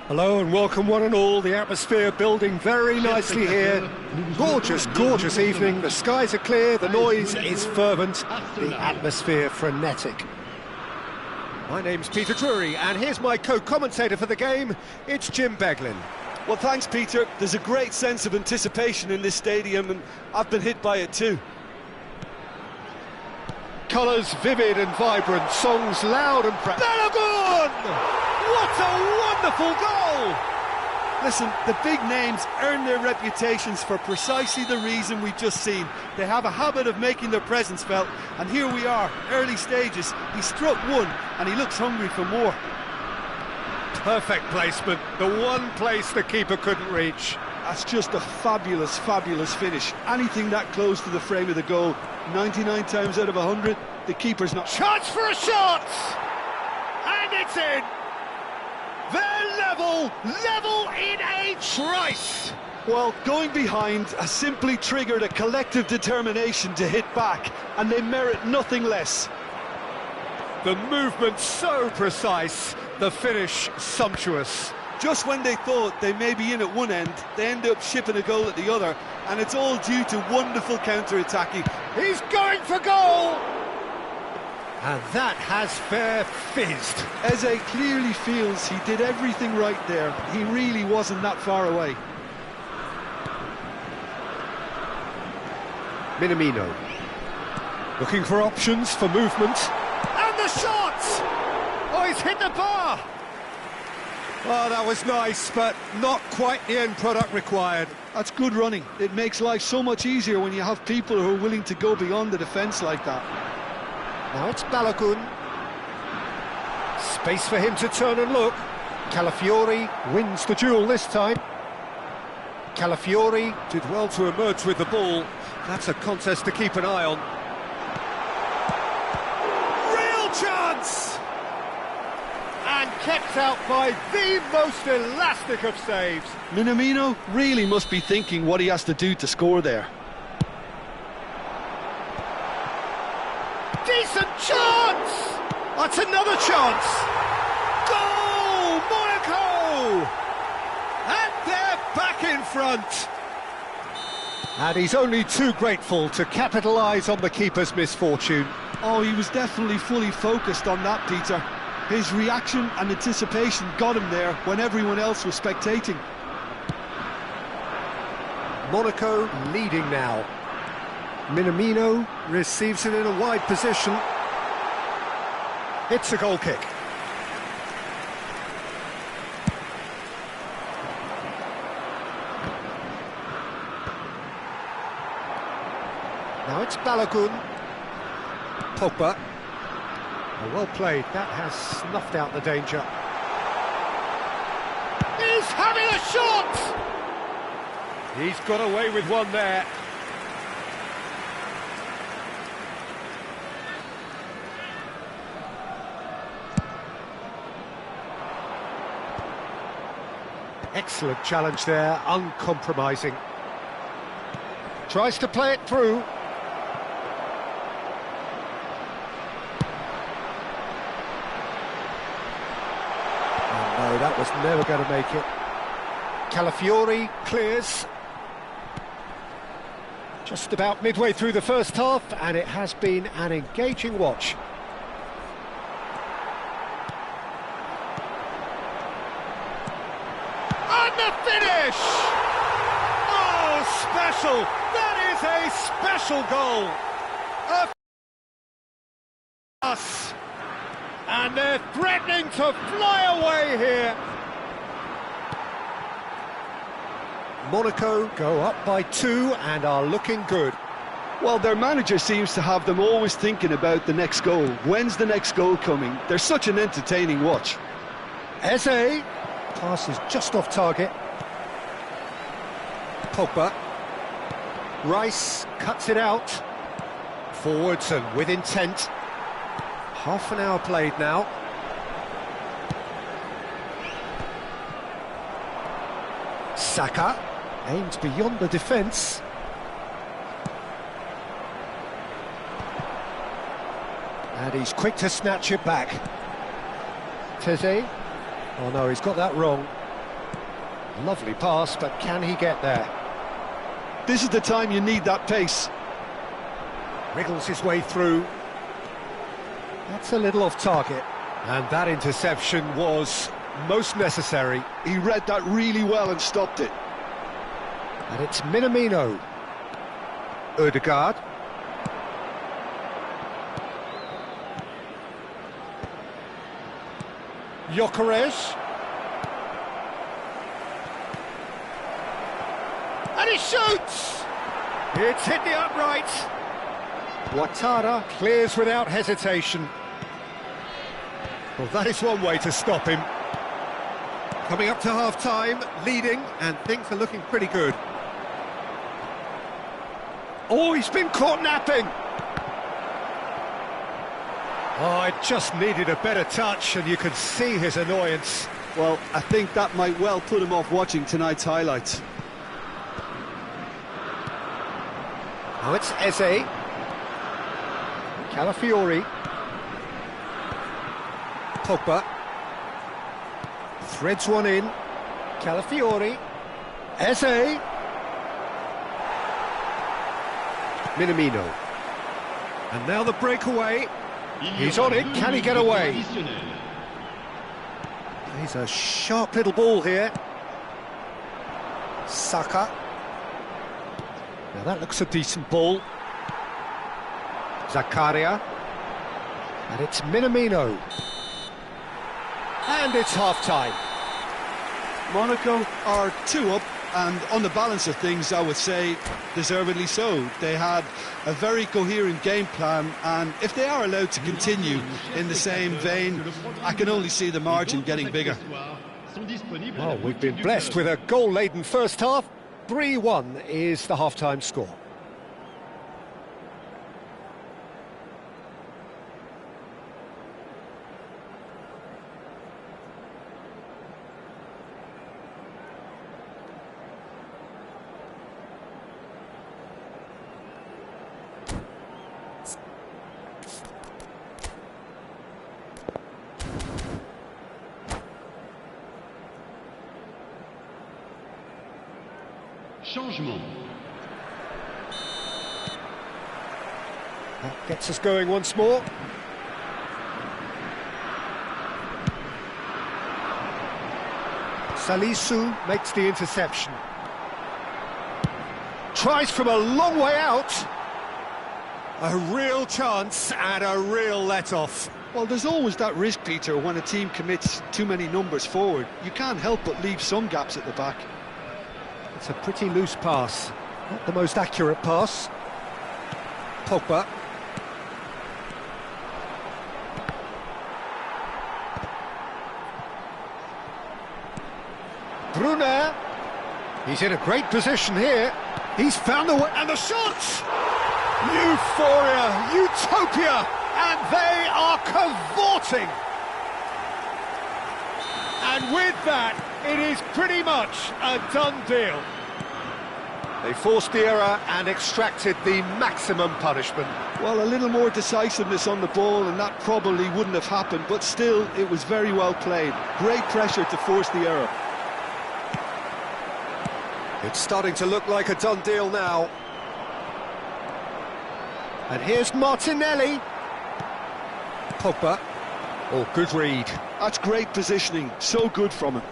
Hello and welcome one and all, the atmosphere building very nicely here. Gorgeous, gorgeous evening, the skies are clear, the noise is fervent, the atmosphere frenetic. My name's Peter Drury and here's my co-commentator for the game, it's Jim Beglin. Well, thanks Peter, there's a great sense of anticipation in this stadium and I've been hit by it too. Colours vivid and vibrant, songs loud and proud. Balogun! What a wonderful goal! Listen, the big names earn their reputations for precisely the reason we've just seen. They have a habit of making their presence felt, and here we are, early stages. He struck one, and he looks hungry for more. Perfect placement, the one place the keeper couldn't reach. That's just a fabulous, fabulous finish. Anything that close to the frame of the goal, 99 times out of 100, the keeper's not... Chance for a shot! And it's in! They're level in a trice! Well, going behind has simply triggered a collective determination to hit back, and they merit nothing less. The movement so precise, the finish sumptuous. Just when they thought they may be in at one end, they end up shipping a goal at the other, and it's all due to wonderful counter-attacking. He's going for goal! And that has fair fizzed. Eze clearly feels he did everything right there. He really wasn't that far away. Minamino. Looking for options for movement. And the shot! Oh, he's hit the bar! Oh, that was nice, but not quite the end product required. That's good running. It makes life so much easier when you have people who are willing to go beyond the defence like that. Now it's Balogun. Space for him to turn and look. Calafiori wins the duel this time. Calafiori did well to emerge with the ball. That's a contest to keep an eye on. Real chance! And kept out by the most elastic of saves. Minamino really must be thinking what he has to do to score there. Decent chance! That's another chance! Goal! Monaco! And they're back in front! And he's only too grateful to capitalise on the keeper's misfortune. Oh, he was definitely fully focused on that, Peter. His reaction and anticipation got him there when everyone else was spectating. Monaco leading now. Minamino receives it in a wide position. It's a goal kick. Now it's Balogun. Pogba. Oh, well played. That has snuffed out the danger. He's having a shot! He's got away with one there. Excellent challenge there, uncompromising. Tries to play it through. Oh no, that was never going to make it. Calafiori clears. Just about midway through the first half, and it has been an engaging watch. And the finish! Oh, special! That is a special goal! Us! And they're threatening to fly away here! Monaco go up by 2 and are looking good. Well, their manager seems to have them always thinking about the next goal. When's the next goal coming? They're such an entertaining watch. Eze, pass is just off target. Pogba. Rice cuts it out. Forwards and with intent. Half an hour played now. Saka aims beyond the defence. And he's quick to snatch it back. Teze. Oh no, he's got that wrong. Lovely pass, but can he get there? This is the time you need that pace. Wriggles his way through. That's a little off target. And that interception was most necessary. He read that really well and stopped it. And it's Minamino. Ødegaard. Gyökeres. And he shoots! It's hit the upright. Ouattara clears without hesitation. Well, that is one way to stop him. Coming up to half-time, leading, and things are looking pretty good. Oh, he's been caught napping! Oh, it just needed a better touch, and you could see his annoyance. Well, I think that might well put him off watching tonight's highlights. Now it's Eze. Calafiori. Pogba. Threads one in. Calafiori. Eze. Minamino. And now the breakaway. He's on it. Can he get away? He's a sharp little ball here. Saka. Now that looks a decent ball. Zakaria. And it's Minamino. And it's half-time. Monaco are 2 up, and on the balance of things, I would say deservedly so. They had a very coherent game plan, and if they are allowed to continue in the same vein, I can only see the margin getting bigger. Well, we've been blessed with a goal-laden first half. 3-1 is the half-time score. Changement. That gets us going once more. Salisu makes the interception. Tries from a long way out. A real chance and a real let-off. Well, there's always that risk, Peter, when a team commits too many numbers forward. You can't help but leave some gaps at the back. It's a pretty loose pass. Not the most accurate pass. Pogba. Brunner. He's in a great position here. He's found the way, and the shot! Euphoria, utopia, and they are cavorting. And with that, It is pretty much a done deal. They forced the error and extracted the maximum punishment. Well, a little more decisiveness on the ball and that probably wouldn't have happened, but still, it was very well played. Great pressure to force the error. It's starting to look like a done deal now. And here's Martinelli. Pogba. Oh, good read. That's great positioning, so good from him.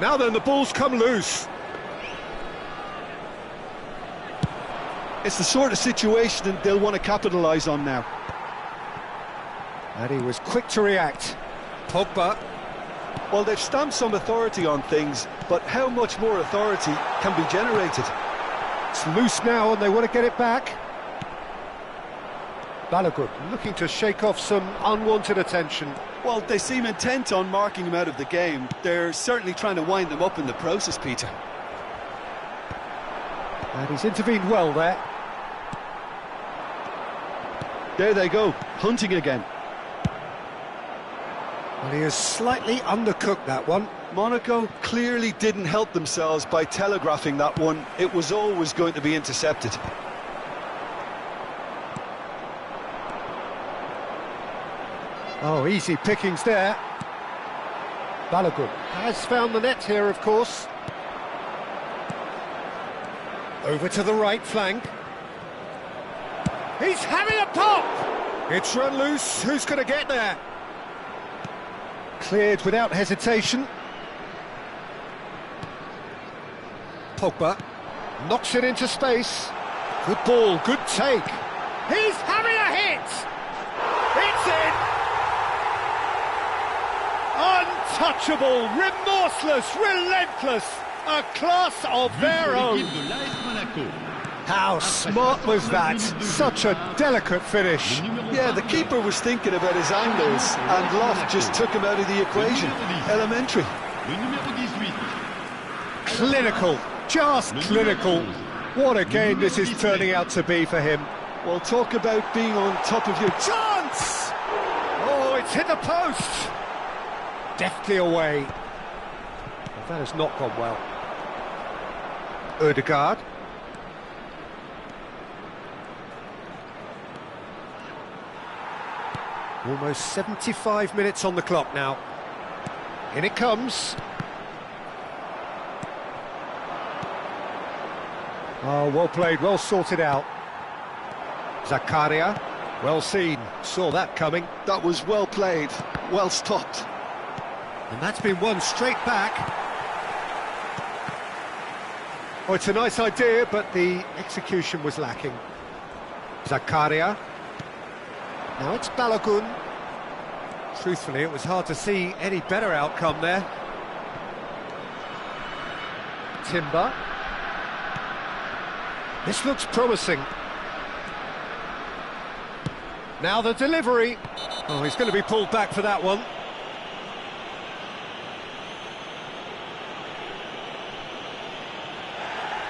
Now then, the ball's come loose. It's the sort of situation they'll want to capitalise on now. And he was quick to react. Pogba. Well, they've stamped some authority on things, but how much more authority can be generated? It's loose now and they want to get it back. Balogun looking to shake off some unwanted attention. Well, they seem intent on marking him out of the game. They're certainly trying to wind them up in the process, Peter. And he's intervened well there. There they go, hunting again. Well, he has slightly undercooked that one. Monaco clearly didn't help themselves by telegraphing that one. It was always going to be intercepted. Oh, easy pickings there. Balogun has found the net here, of course. Over to the right flank. He's having a pop! It's run loose. Who's going to get there? Cleared without hesitation. Pogba knocks it into space. Good ball, good take. He's having a hit! It's in! Untouchable, remorseless, relentless, a class of their own. How smart was that? Such a delicate finish. Yeah, the keeper was thinking about his angles, and Loft just took him out of the equation. Elementary. Clinical, just clinical. What a game this is turning out to be for him. Well, talk about being on top of your Chance! Oh, it's hit the post. Deftly away. Well, that has not gone well. Ødegaard. Almost 75 minutes on the clock now. In it comes. Oh, well played, well sorted out. Zakaria, well seen, saw that coming. That was well played, well stopped. And that's been won straight back. Oh, it's a nice idea, but the execution was lacking. Zakaria. Now it's Balogun. Truthfully, it was hard to see any better outcome there. Timber. This looks promising. Now the delivery. Oh, he's going to be pulled back for that one.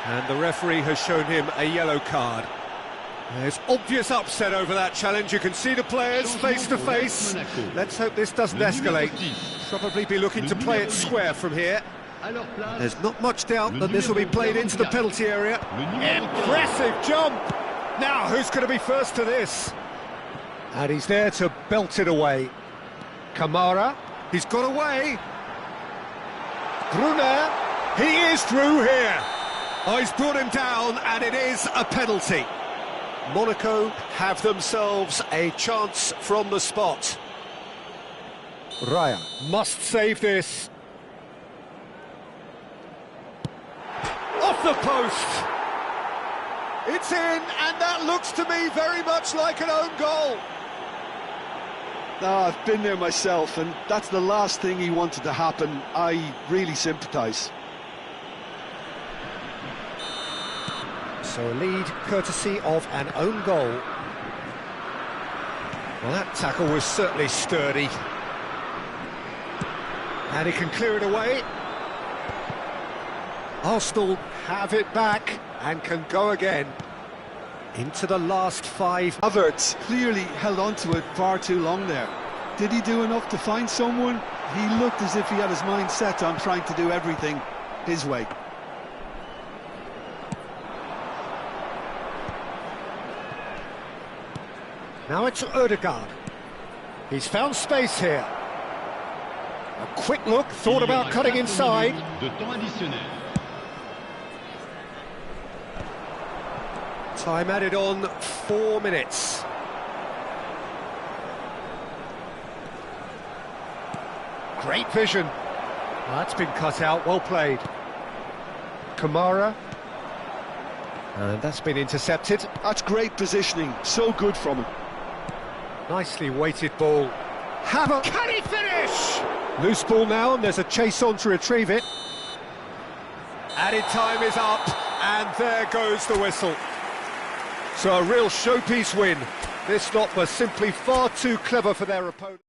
And the referee has shown him a yellow card. There's obvious upset over that challenge. You can see the players face to face. Let's hope this doesn't escalate. Probably be looking to play it square from here. There's not much doubt that this will be played into the penalty area. Impressive jump! Now, who's going to be first to this? And he's there to belt it away. Kamara, he's got away. Brunner, he is through here. Oh, he's brought him down, and it is a penalty. Monaco have themselves a chance from the spot. Raya must save this. Off the post. It's in, and that looks to me very much like an own goal. No, I've been there myself, and that's the last thing he wanted to happen. I really sympathise. So a lead courtesy of an own goal. Well, that tackle was certainly sturdy. And he can clear it away. Arsenal have it back and can go again. Into the last 5. Havertz clearly held on to it far too long there. Did he do enough to find someone? He looked as if he had his mind set on trying to do everything his way. Now it's Ødegaard. He's found space here. A quick look, thought about cutting inside. Time added on 4 minutes. Great vision. Well, that's been cut out, well played. Kamara. And that's been intercepted. That's great positioning, so good from him. Nicely weighted ball. Havertz. Can he finish? Loose ball now, and there's a chase on to retrieve it. Added time is up, and there goes the whistle. So a real showpiece win. This lot was simply far too clever for their opponent.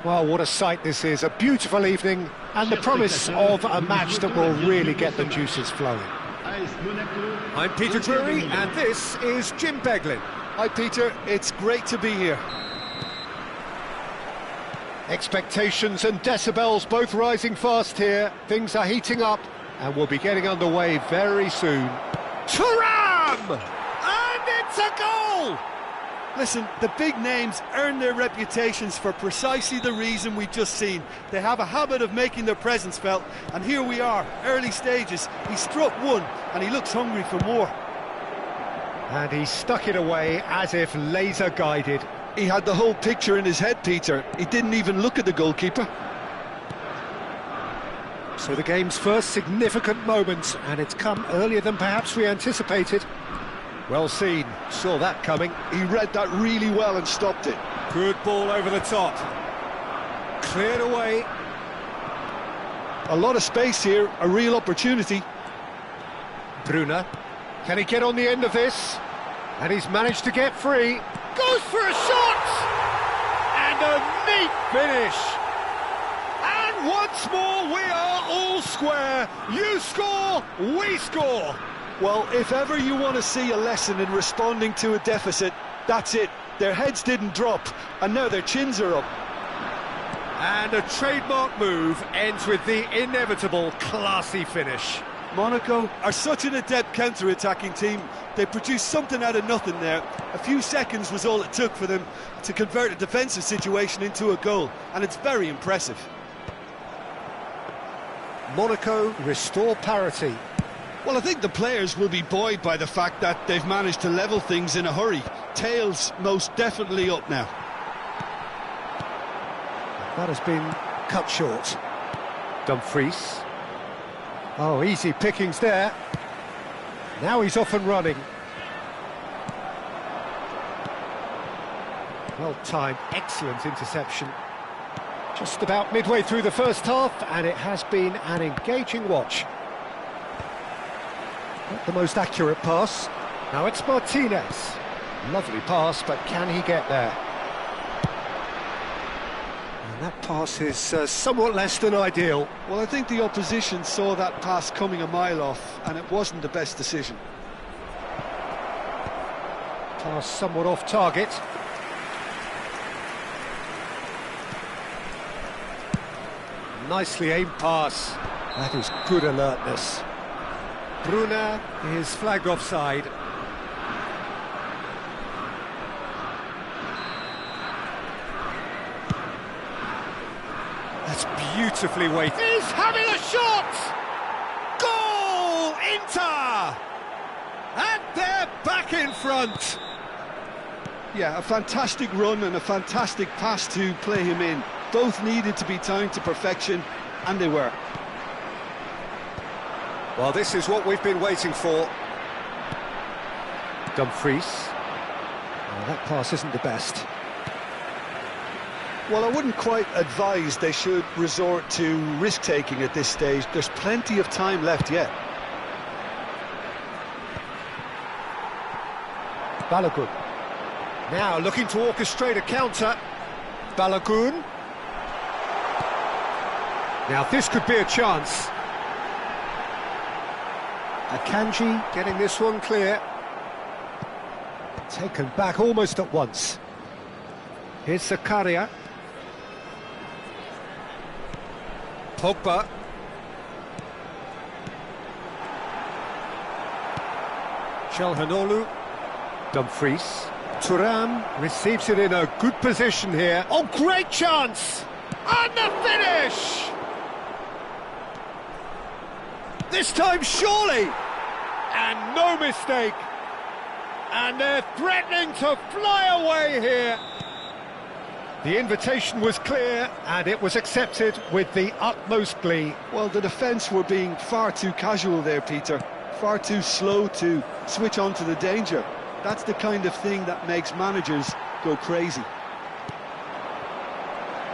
Well, what a sight this is. A beautiful evening and the promise of a match that will really get the juices flowing. I'm Peter Drury and this is Jim Beglin. Hi Peter, it's great to be here. Expectations and decibels both rising fast here. Things are heating up and we'll be getting underway very soon. Thuram! And it's a goal! Listen, the big names earn their reputations for precisely the reason we've just seen. They have a habit of making their presence felt, and here we are, early stages. He struck one, and he looks hungry for more. And he stuck it away as if laser-guided. He had the whole picture in his head, Peter. He didn't even look at the goalkeeper. So the game's first significant moment, and it's come earlier than perhaps we anticipated. Well seen, saw that coming. He read that really well and stopped it. Good ball over the top. Cleared away. A lot of space here, a real opportunity. Bruna, can he get on the end of this? And he's managed to get free. Goes for a shot! And a neat finish! And once more we are all square. You score, we score. Well, if ever you want to see a lesson in responding to a deficit, that's it. Their heads didn't drop, and now their chins are up. And a trademark move ends with the inevitable classy finish. Monaco are such an adept counter-attacking team. They produced something out of nothing there. A few seconds was all it took for them to convert a defensive situation into a goal, and it's very impressive. Monaco restore parity. Well, I think the players will be buoyed by the fact that they've managed to level things in a hurry. Tails most definitely up now. That has been cut short. Dumfries. Oh, easy pickings there. Now he's off and running. Well timed, excellent interception. Just about midway through the first half, and it has been an engaging watch. Not the most accurate pass. Now it's Martinez. Lovely pass, but can he get there? And that pass is somewhat less than ideal. Well, I think the opposition saw that pass coming a mile off, and it wasn't the best decision. Pass somewhat off target. Nicely aimed pass. That is good alertness. Bruna is flagged offside. That's beautifully weighted. He's having a shot! Goal! Inter! And they're back in front. Yeah, a fantastic run and a fantastic pass to play him in. Both needed to be timed to perfection, and they were. Well, this is what we've been waiting for. Dumfries. Well, that pass isn't the best. Well, I wouldn't quite advise they should resort to risk-taking at this stage. There's plenty of time left yet. Balogun. Now looking to orchestrate a counter. Balogun. Now this could be a chance. Akanji getting this one clear. Taken back almost at once. Here's Zakaria. Pogba. Chelhanoglu. Dumfries. Thuram receives it in a good position here. Oh, great chance! And the finish! This time, surely! And no mistake! And they're threatening to fly away here! The invitation was clear, and it was accepted with the utmost glee. Well, the defence were being far too casual there, Peter. Far too slow to switch on to the danger. That's the kind of thing that makes managers go crazy.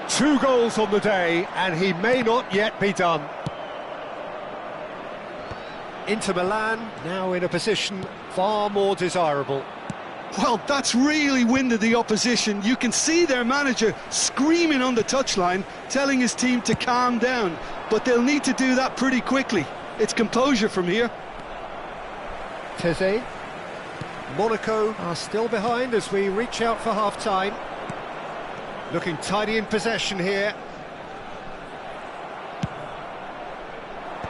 2 goals on the day, and he may not yet be done. Inter Milan now in a position far more desirable. Well, that's really winded the opposition. You can see their manager screaming on the touchline, telling his team to calm down. But they'll need to do that pretty quickly. It's composure from here. Teze. Monaco are still behind as we reach out for half-time. Looking tidy in possession here.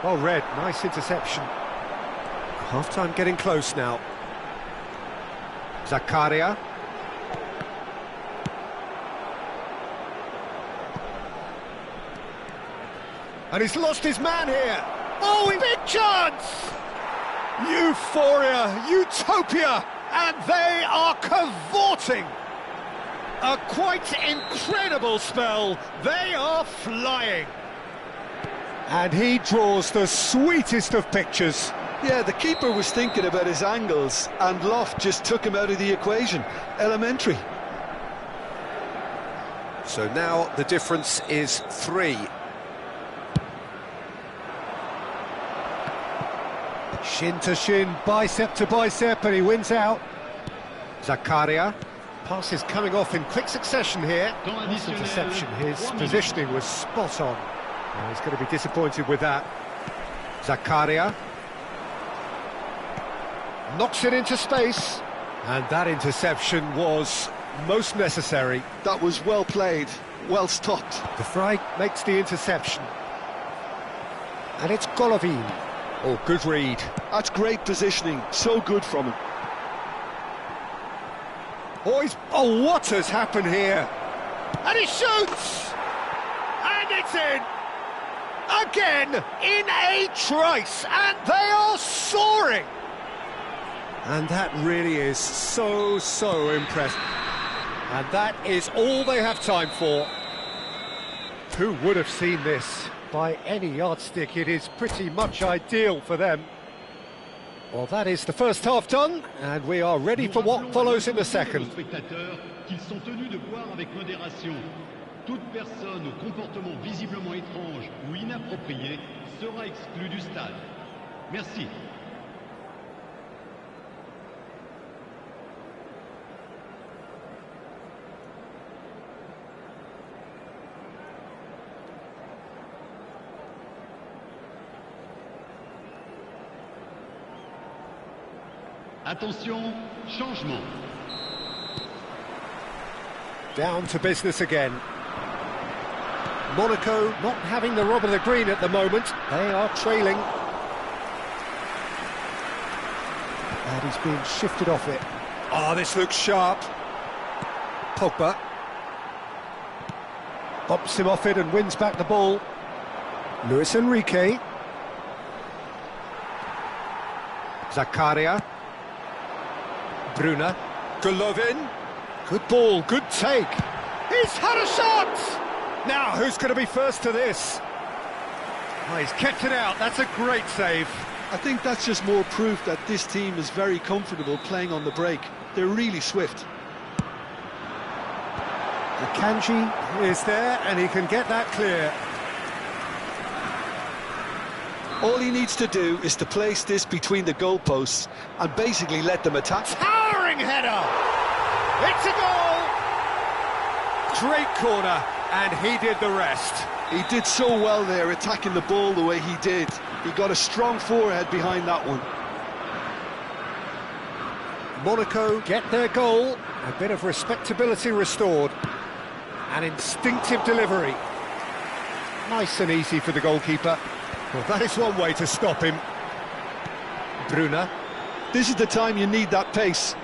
Well read, nice interception. Half-time getting close now. Zakaria. And he's lost his man here. Oh, big chance! Euphoria, utopia, and they are cavorting. A quite incredible spell. They are flying. And he draws the sweetest of pictures. Yeah, the keeper was thinking about his angles, and Loft just took him out of the equation. Elementary. So now the difference is 3. Shin to shin, bicep to bicep, and he wins out. Zakaria. Pass is coming off in quick succession here. Pass interception, his positioning was spot on. Oh, he's going to be disappointed with that. Zakaria. Knocks it into space. And that interception was most necessary. That was well played, well stopped. De Vrij makes the interception. And it's Golovin. Oh, good read. That's great positioning, so good from him. Oh, what has happened here? And he shoots! And it's in! Again, in a trice, and they are soaring! And that really is so impressive. And that is all they have time for. Who would have seen this? By any yardstick, it is pretty much ideal for them. Well, that is the first half done, and we are ready for what follows in the second. Qu'ils sont tenus de boire avec modération. Toute personne au comportement visiblement étrange ou inapproprié sera exclue du stade. Merci. Attention, changement. Down to business again. Monaco not having the rub of the green at the moment. They are trailing. And he's being shifted off it. Oh, this looks sharp. Pogba. Bumps him off it and wins back the ball. Luis Enrique. Zakaria. Bruna. Golovin. Good ball, good take. He's had a shot! Now, who's going to be first to this? Oh, he's kept it out. That's a great save. I think that's just more proof that this team is very comfortable playing on the break. They're really swift. Akanji is there, and he can get that clear. All he needs to do is to place this between the goalposts and basically let them attack. Towering header! It's a goal! Great corner, and he did the rest. He did so well there, attacking the ball the way he did. He got a strong forehead behind that one. Monaco get their goal, a bit of respectability restored. An instinctive delivery. Nice and easy for the goalkeeper. Well, that is one way to stop him. Bruna. This is the time you need that pace.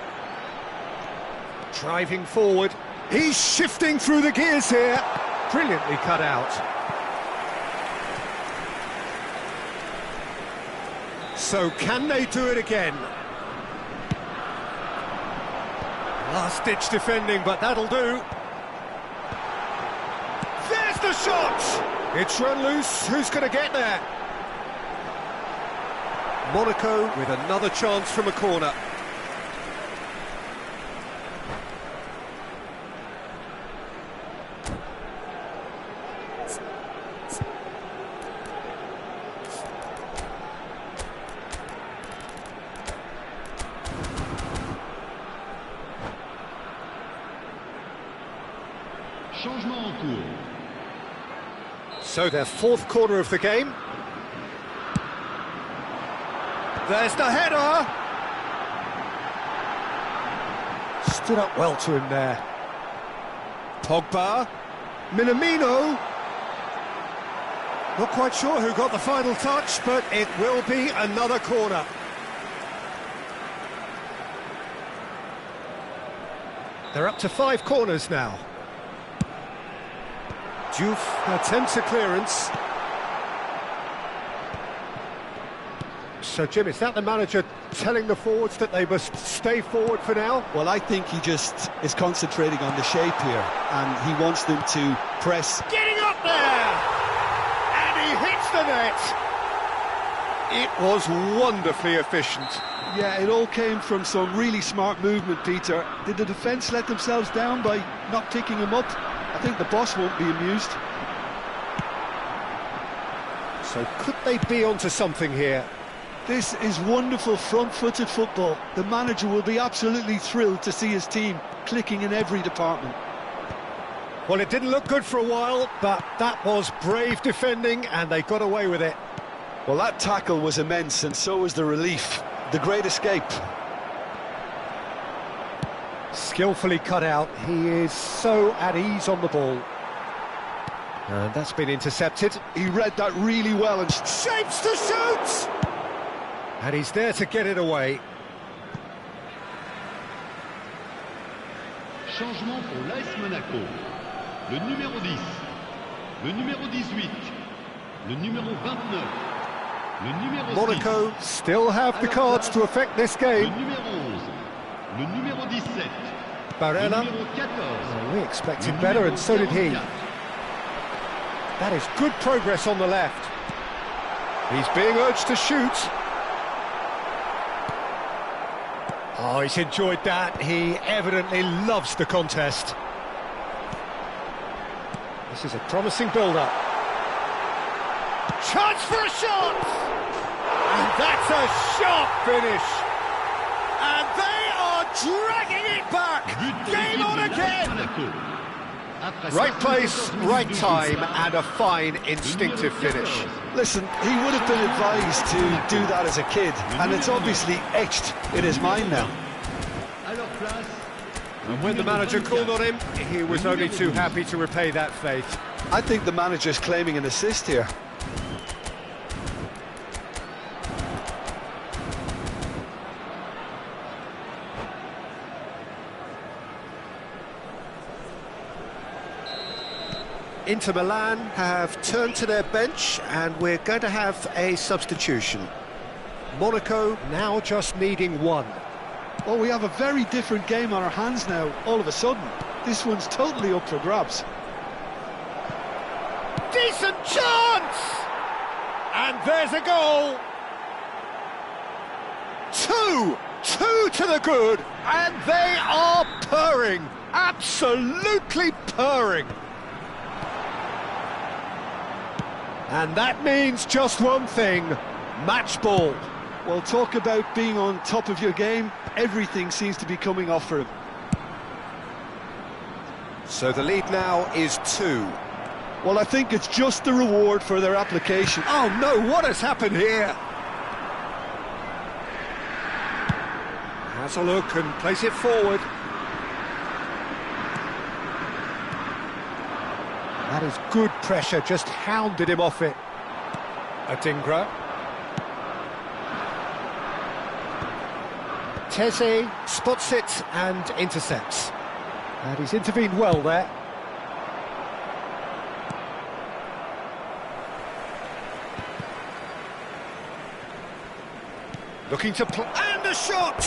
Driving forward. He's shifting through the gears here. Brilliantly cut out. So can they do it again? Last-ditch defending, but that'll do. There's the shot! It's run loose. Who's going to get there? Monaco with another chance from a corner. Changement en cours. So their fourth corner of the game. There's the header! Stood up well to him there. Pogba. Minamino. Not quite sure who got the final touch, but it will be another corner. They're up to 5 corners now. Diouf attempts a clearance. So, Jim, is that the manager telling the forwards that they must stay forward for now? Well, I think he just is concentrating on the shape here, and he wants them to press. Getting up there! And he hits the net! It was wonderfully efficient. Yeah, it all came from some really smart movement, Peter. Did the defence let themselves down by not picking him up? I think the boss won't be amused. So could they be onto something here? This is wonderful front-footed football. The manager will be absolutely thrilled to see his team clicking in every department. Well, it didn't look good for a while, but that was brave defending and they got away with it. Well, that tackle was immense, and so was the relief. The great escape. Skillfully cut out. He is so at ease on the ball. And that's been intercepted. He read that really well and shapes to shoot! And he's there to get it away. Changement pour l'AS Monaco. Le numéro 10, le numéro 18, le numéro 29, le numéro 6. Monaco still have the cards to affect this game. Le numéro 11, le numéro 17, Barella. le numéro 14. Well, we expected better, and so did he. That is good progress on the left. He's being urged to shoot. Oh, he's enjoyed that. He evidently loves the contest. This is a promising build-up. Chance for a shot! And that's a sharp finish. And they are dragging it back. Game on again. Right place, right time, and a fine instinctive finish. Listen, he would have been advised to do that as a kid, and it's obviously etched in his mind now. And when the manager called on him, he was only too happy to repay that faith. I think the manager's claiming an assist here. Inter Milan have turned to their bench, and we're going to have a substitution. Monaco now just needing one. Well, we have a very different game on our hands now, all of a sudden. This one's totally up for grabs. Decent chance! And there's a goal! Two to the good, and they are purring, absolutely purring. And that means just one thing, match ball. Well, talk about being on top of your game. Everything seems to be coming off for him. So the lead now is 2. Well, I think it's just the reward for their application. Oh no, what has happened here? Has a look and plays it forward. That is good pressure, just hounded him off it. Adingra. Teze spots it and intercepts. And he's intervened well there. Looking to play, and a shot!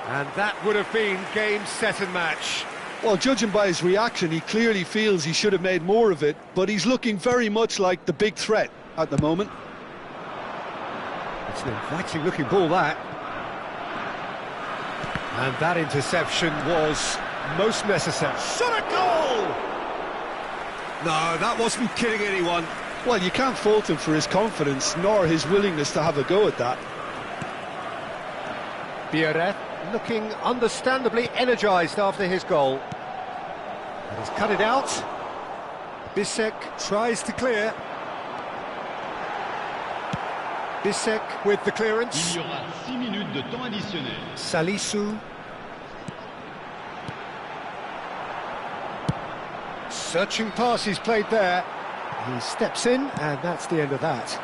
And that would have been game, set and match. Well, judging by his reaction, he clearly feels he should have made more of it, but he's looking very much like the big threat at the moment. It's an inviting looking ball, that. And that interception was most necessary. Shot a goal! No, that wasn't kidding anyone. Well, you can't fault him for his confidence, nor his willingness to have a go at that. Biarritz looking understandably energised after his goal. And he's cut it out. Bisek tries to clear. Bisek with the clearance. Il y aura 6 minutes de temps additionnel. Salisu. Searching pass he's played there. He steps in, and that's the end of that.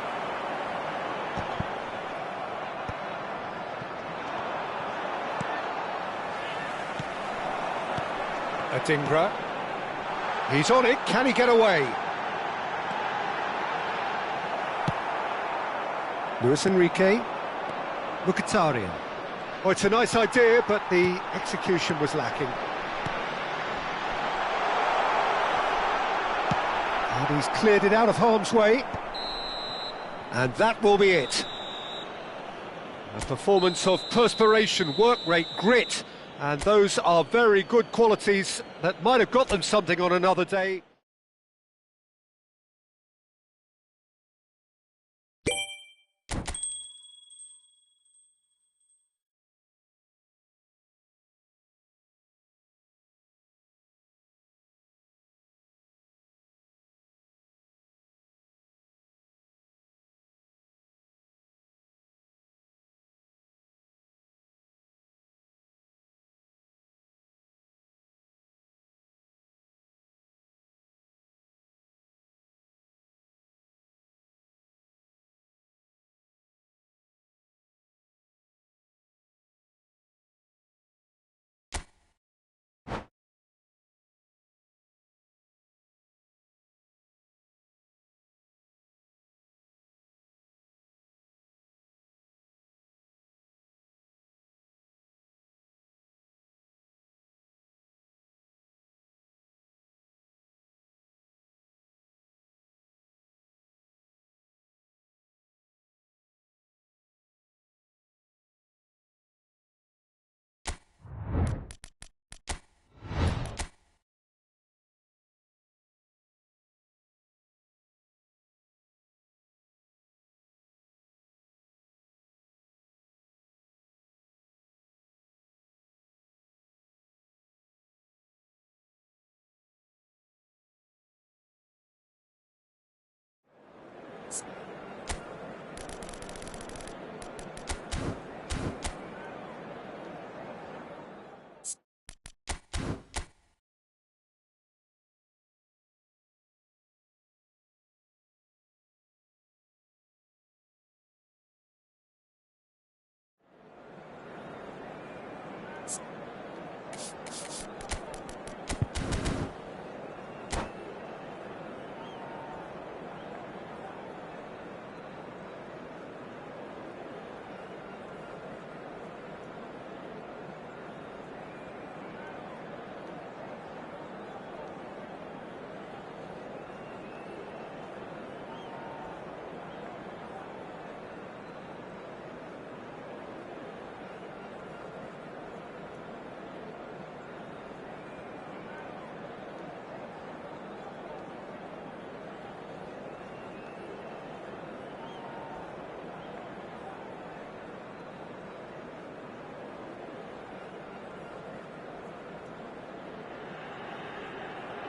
Adingra. He's on it, can he get away? Luis Enrique. Mkhitaryan. Oh, it's a nice idea, but the execution was lacking. And he's cleared it out of harm's way. And that will be it. A performance of perspiration, work rate, grit. And those are very good qualities that might have got them something on another day.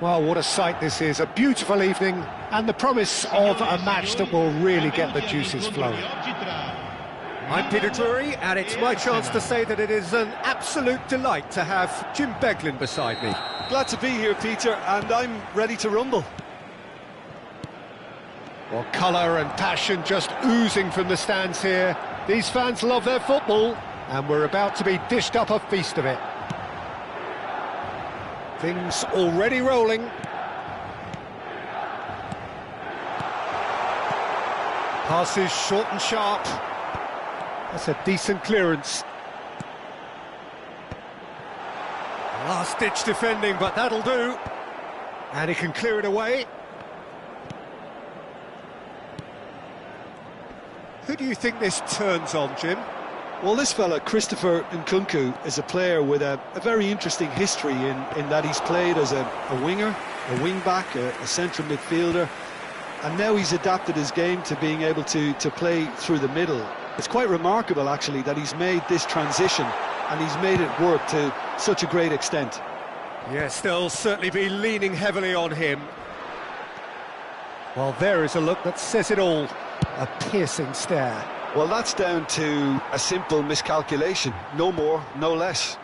Well, what a sight this is, a beautiful evening, and the promise of a match that will really get the juices flowing. I'm Peter Drury, and it's my chance to say that it is an absolute delight to have Jim Beglin beside me. Glad to be here, Peter, and I'm ready to rumble. Well, colour and passion just oozing from the stands here. These fans love their football, and we're about to be dished up a feast of it. Things already rolling. Passes short and sharp. That's a decent clearance. Last-ditch defending, but that'll do. And he can clear it away. Who do you think this turns on, Jim? Well, this fella, Christopher Nkunku, is a player with a very interesting history in that he's played as a winger, a wing-back, a central midfielder, and now he's adapted his game to being able to play through the middle. It's quite remarkable, actually, that he's made this transition and he's made it work to such a great extent. Yes, they'll certainly be leaning heavily on him. Well, there is a look that says it all. A piercing stare. Well, that's down to a simple miscalculation. No more, no less.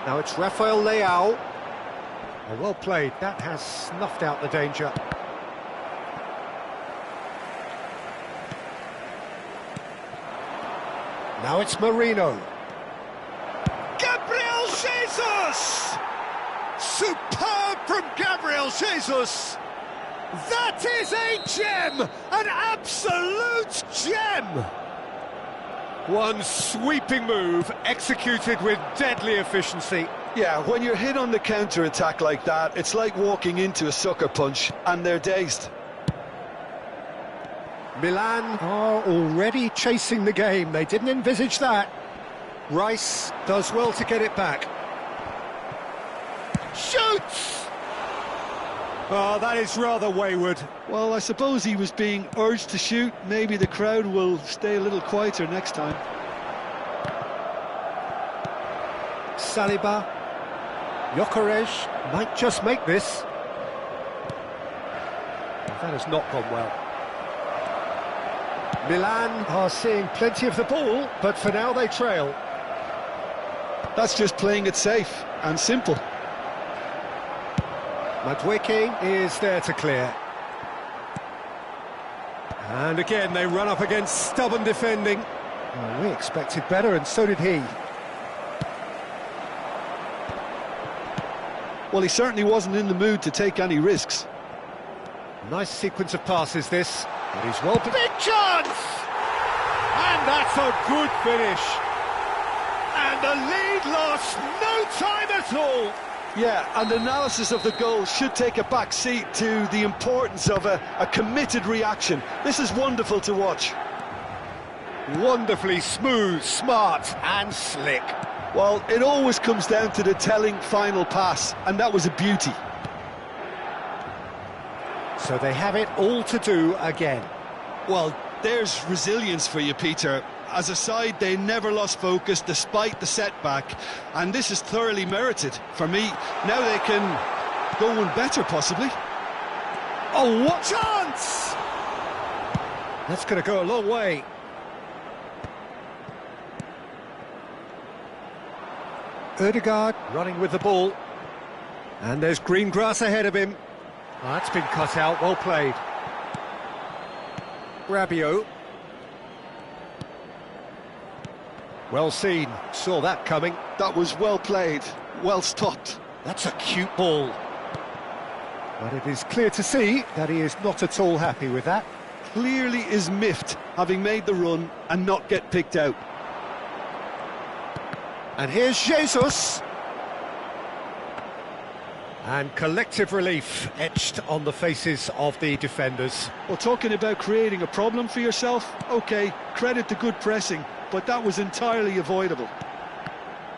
Now it's Rafael Leao. Oh, well played. That has snuffed out the danger. Now it's Marino. Gabriel Jesus! Superb from Gabriel Jesus! That is a gem! An absolute gem! One sweeping move, executed with deadly efficiency. Yeah, when you're hit on the counter-attack like that, it's like walking into a sucker punch, and they're dazed. Milan are already chasing the game. They didn't envisage that. Rice does well to get it back. Shoots! Oh, that is rather wayward. Well, I suppose he was being urged to shoot. Maybe the crowd will stay a little quieter next time. Saliba. Gyökeres might just make this. That has not gone well. Milan are seeing plenty of the ball, but for now they trail. That's just playing it safe and simple. Madueke is there to clear. And again they run up against stubborn defending. Well, we expected better, and so did he. Well, he certainly wasn't in the mood to take any risks. Nice sequence of passes this, but he's well... Big chance! And that's a good finish. And the lead lost no time at all. Yeah, and analysis of the goal should take a back seat to the importance of a committed reaction. This is wonderful to watch. Wonderfully smooth, smart and slick. Well, it always comes down to the telling final pass, and that was a beauty. So they have it all to do again. Well, there's resilience for you, Peter. As a side, they never lost focus despite the setback, and this is thoroughly merited. For me, now they can go one better, possibly. Oh, what chance! That's going to go a long way. Ødegaard running with the ball. And there's green grass ahead of him. Oh, that's been cut out, well played. Rabiot. Well seen, saw that coming. That was well played, well stopped. That's a cute ball. But it is clear to see that he is not at all happy with that. Clearly is miffed, having made the run and not get picked out. And here's Jesus. And collective relief etched on the faces of the defenders. Well, talking about creating a problem for yourself, OK, credit to good pressing, but that was entirely avoidable.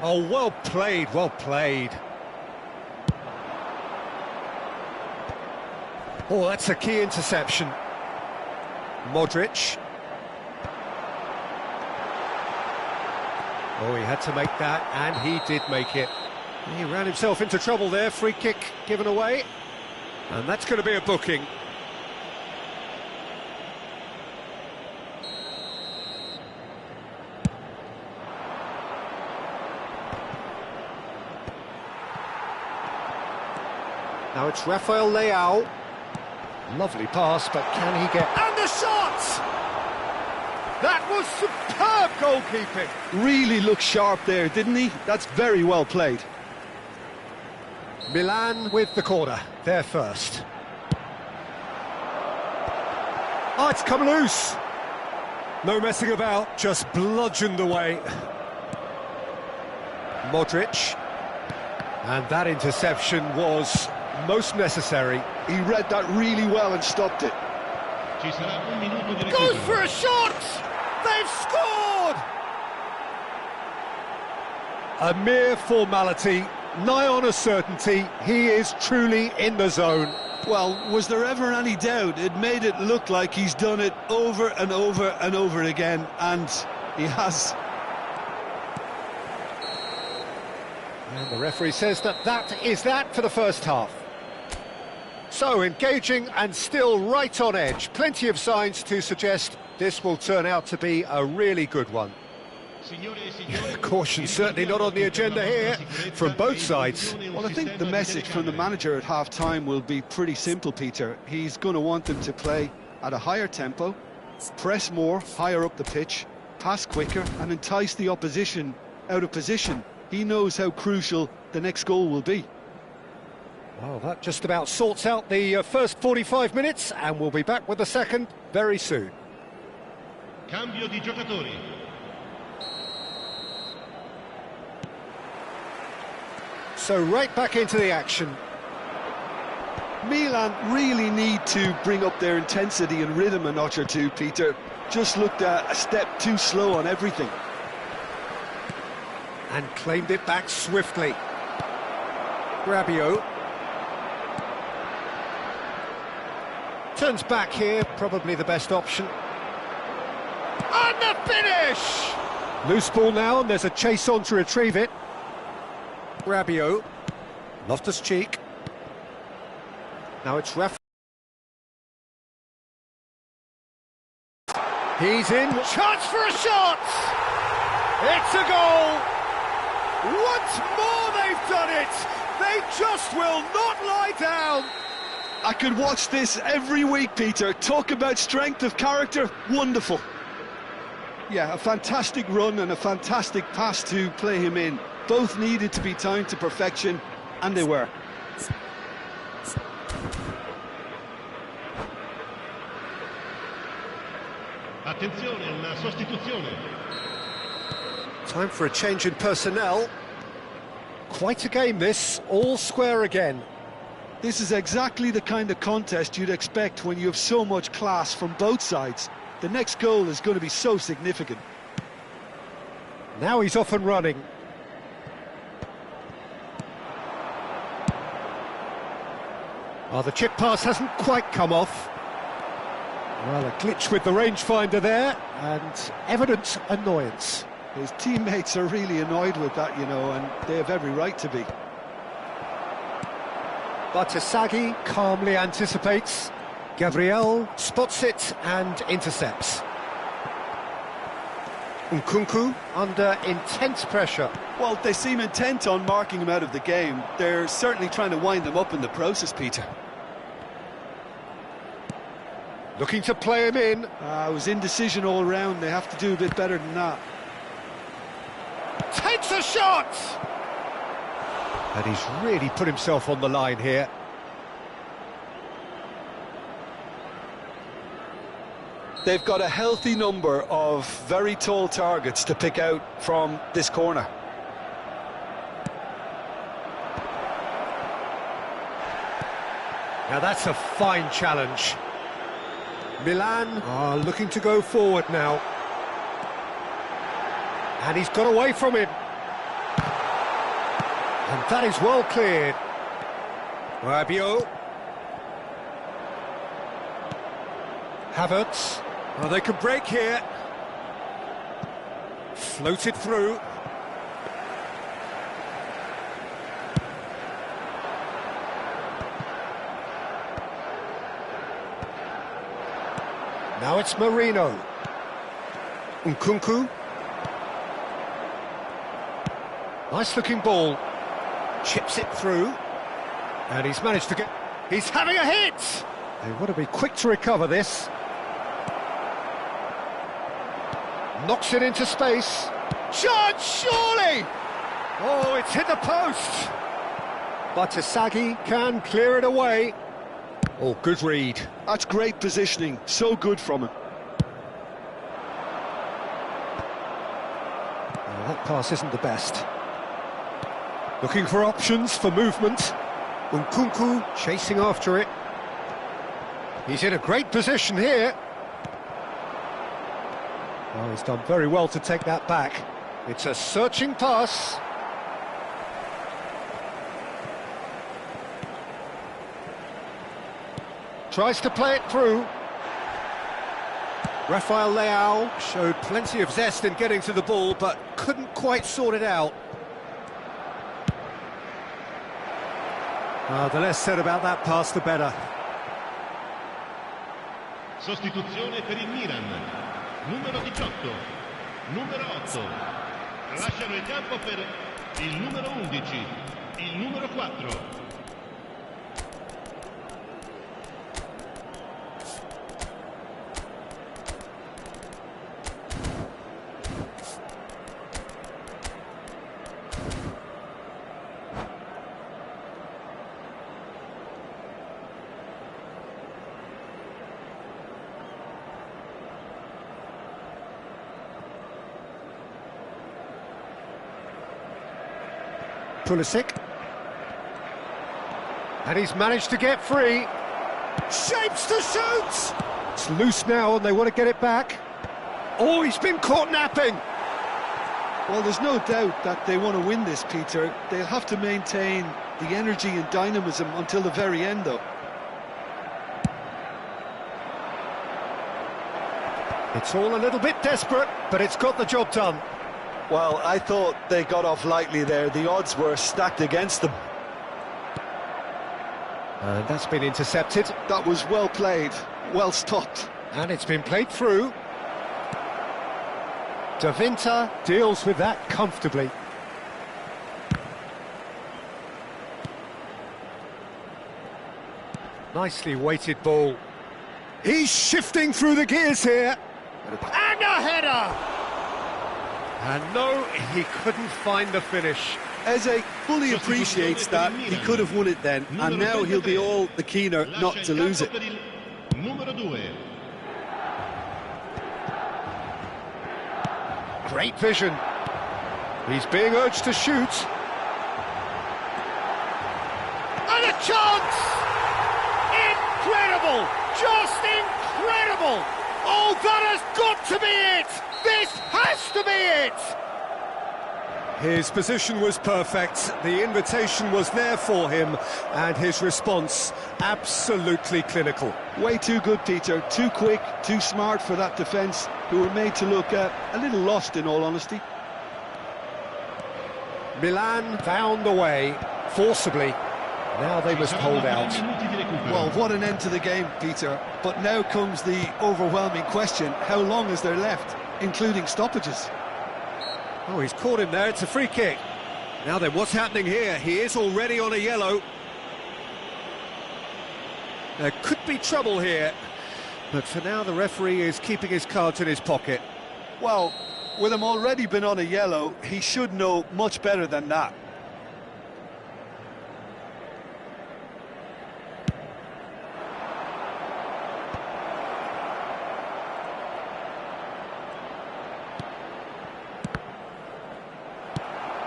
Oh, well played, well played. Oh, that's a key interception. Modric. Oh, he had to make that, and he did make it. He ran himself into trouble there, free kick given away. And that's going to be a booking. Now it's Rafael Leao. Lovely pass, but can he get... And the shot! That was superb goalkeeping. Really looked sharp there, didn't he? That's very well played. Milan with the corner, they're first. Oh, it's come loose. No messing about, just bludgeoned away. Modric. And that interception was most necessary. He read that really well and stopped it. Goes for a shot! They've scored! A mere formality, nigh on a certainty. He is truly in the zone. Well, was there ever any doubt? It made it look like he's done it over and over and over again, and he has. And the referee says that is that for the first half. So, engaging and still right on edge. Plenty of signs to suggest this will turn out to be a really good one. Caution certainly not on the agenda here from both sides. Well, I think the message from the manager at half-time will be pretty simple, Peter. He's going to want them to play at a higher tempo, press more, higher up the pitch, pass quicker and entice the opposition out of position. He knows how crucial the next goal will be. Well, that just about sorts out the first 45 minutes, and we'll be back with the second very soon. Cambio di giocatori. So right back into the action. Milan really need to bring up their intensity and rhythm a notch or two, Peter. Just looked a step too slow on everything. And claimed it back swiftly. Rabiot. Turns back here, probably the best option. And the finish! Loose ball now, and there's a chase on to retrieve it. Rabiot. Loftus-Cheek. Now it's Rafa. He's in. Chance for a shot! It's a goal! Once more they've done it! They just will not lie down! I could watch this every week, Peter. Talk about strength of character, wonderful. Yeah, a fantastic run and a fantastic pass to play him in. Both needed to be timed to perfection, and they were. Attenzione, una sostituzione. Time for a change in personnel. Quite a game this, all square again. This is exactly the kind of contest you'd expect when you have so much class from both sides. The next goal is going to be so significant. Now he's off and running. Oh, the chip pass hasn't quite come off. Well, a glitch with the rangefinder there, and evident annoyance. His teammates are really annoyed with that, you know, and they have every right to be. Batasagi calmly anticipates. Gabriel spots it and intercepts. Nkunku under intense pressure. Well, they seem intent on marking him out of the game. They're certainly trying to wind him up in the process, Peter. Looking to play him in. It was indecision all round. They have to do a bit better than that. Takes a shot! And he's really put himself on the line here. They've got a healthy number of very tall targets to pick out from this corner. Now that's a fine challenge. Milan are looking to go forward now. And he's got away from him. And that is well cleared. Rabiot. Havertz. Oh, they can break here. Floated through. Now it's Marino. Nkunku. Nice looking ball. Chips it through. And he's managed to get... He's having a hit! They want to be quick to recover this. Knocks it into space. Shot, surely! Oh, it's hit the post! But Tasagi can clear it away. Oh, good read. That's great positioning, so good from him. Oh, that pass isn't the best. Looking for options for movement. Nkunku chasing after it. He's in a great position here. Oh, he's done very well to take that back. It's a searching pass. Tries to play it through. Rafael Leao showed plenty of zest in getting to the ball, but couldn't quite sort it out. The less said about that pass, the better. Sostituzione per il Milan. Numero 18, numero 8. Lasciano il campo per il numero 11, il numero 4. Pulisic. And he's managed to get free. Shapes to shoot! It's loose now and they want to get it back. Oh, he's been caught napping! Well, there's no doubt that they want to win this, Peter. They'll have to maintain the energy and dynamism until the very end, though. It's all a little bit desperate, but it's got the job done. Well, I thought they got off lightly there. The odds were stacked against them. And that's been intercepted. That was well played, well stopped. And it's been played through. De Winter deals with that comfortably. Nicely weighted ball. He's shifting through the gears here. And a header! And no, he couldn't find the finish. Eze fully appreciates that. He could have won it then, and now he'll be all the keener not to lose it. Great vision. He's being urged to shoot. And a chance! Incredible! Just incredible! Oh, that has got to be it! This has to be it! His position was perfect, the invitation was there for him, and his response absolutely clinical. Way too good, Peter. Too quick, too smart for that defence, who were made to look a little lost, in all honesty. Milan found a way, forcibly. Now they must hold out. Well, what an end to the game, Peter. But now comes the overwhelming question: how long is there left, including stoppages? Oh, he's caught him there. It's a free kick. Now then, what's happening here? He is already on a yellow. There could be trouble here, but for now the referee is keeping his cards in his pocket. Well, with him already been on a yellow, he should know much better than that.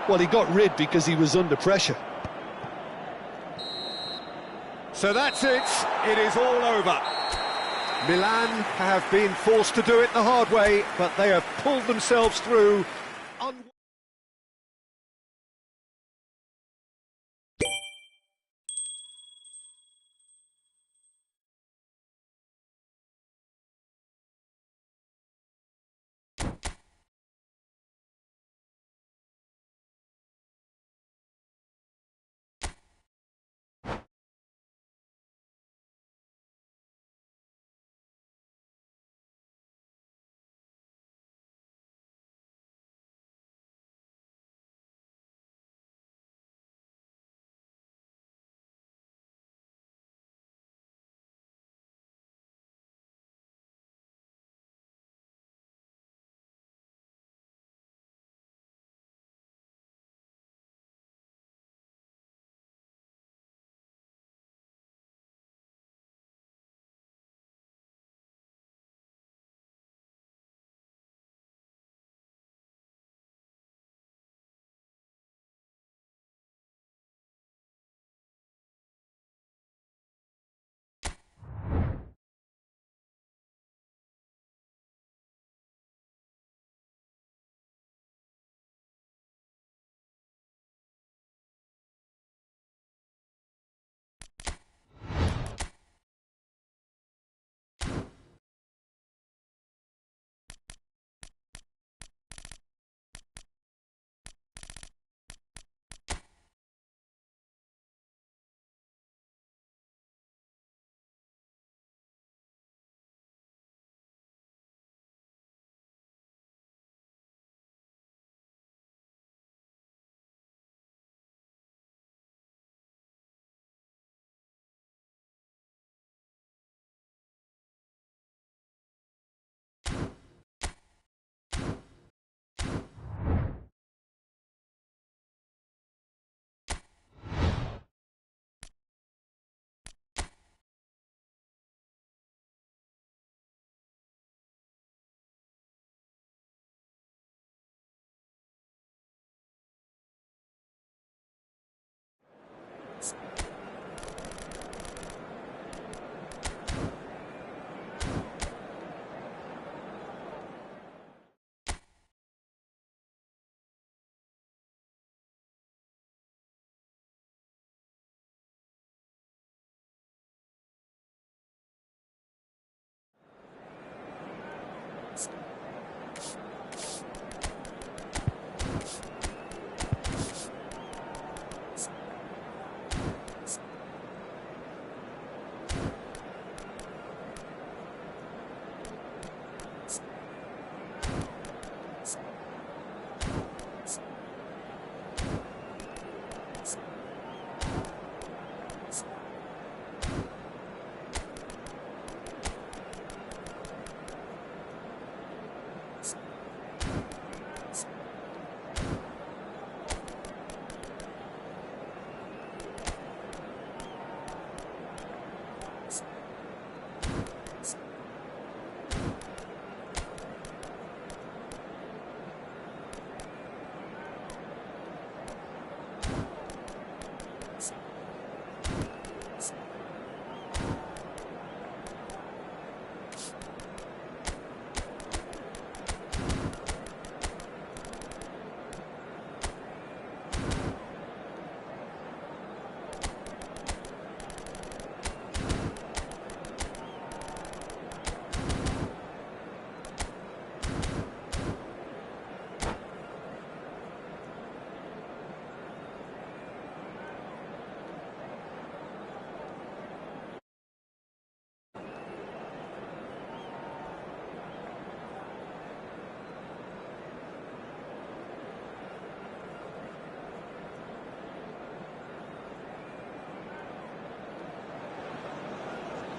Well, he got rid because he was under pressure. So that's it. It is all over. Milan have been forced to do it the hard way, but they have pulled themselves through.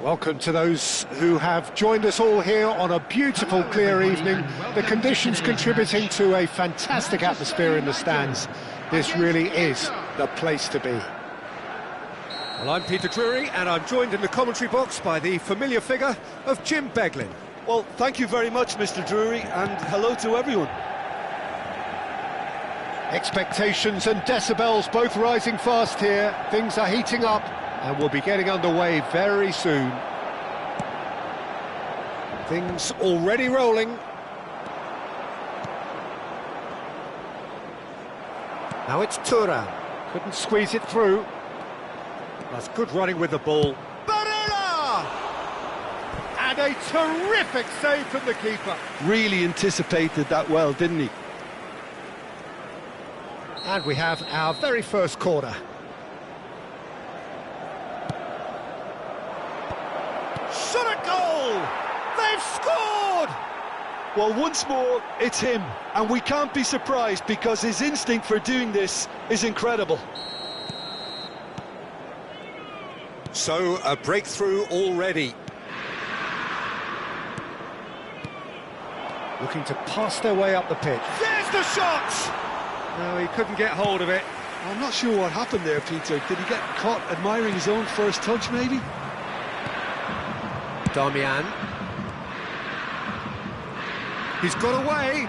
Welcome to those who have joined us all here on a beautiful, clear evening. The conditions contributing to a fantastic atmosphere in the stands. This really is the place to be. Well, I'm Peter Drury, and I'm joined in the commentary box by the familiar figure of Jim Beglin. Well, thank you very much, Mr. Drury, and hello to everyone. Expectations and decibels both rising fast here. Things are heating up and we'll be getting underway very soon. Things already rolling. Now it's Thuram. Couldn't squeeze it through. That's good running with the ball. Barella! And a terrific save from the keeper. Really anticipated that well, didn't he? And we have our very first corner. Shot a goal! They've scored! Well, once more, it's him. And we can't be surprised because his instinct for doing this is incredible. So, a breakthrough already. Looking to pass their way up the pitch. There's the shot! No, he couldn't get hold of it. I'm not sure what happened there, Peter. Did he get caught admiring his own first touch, maybe? Darmian. He's got away.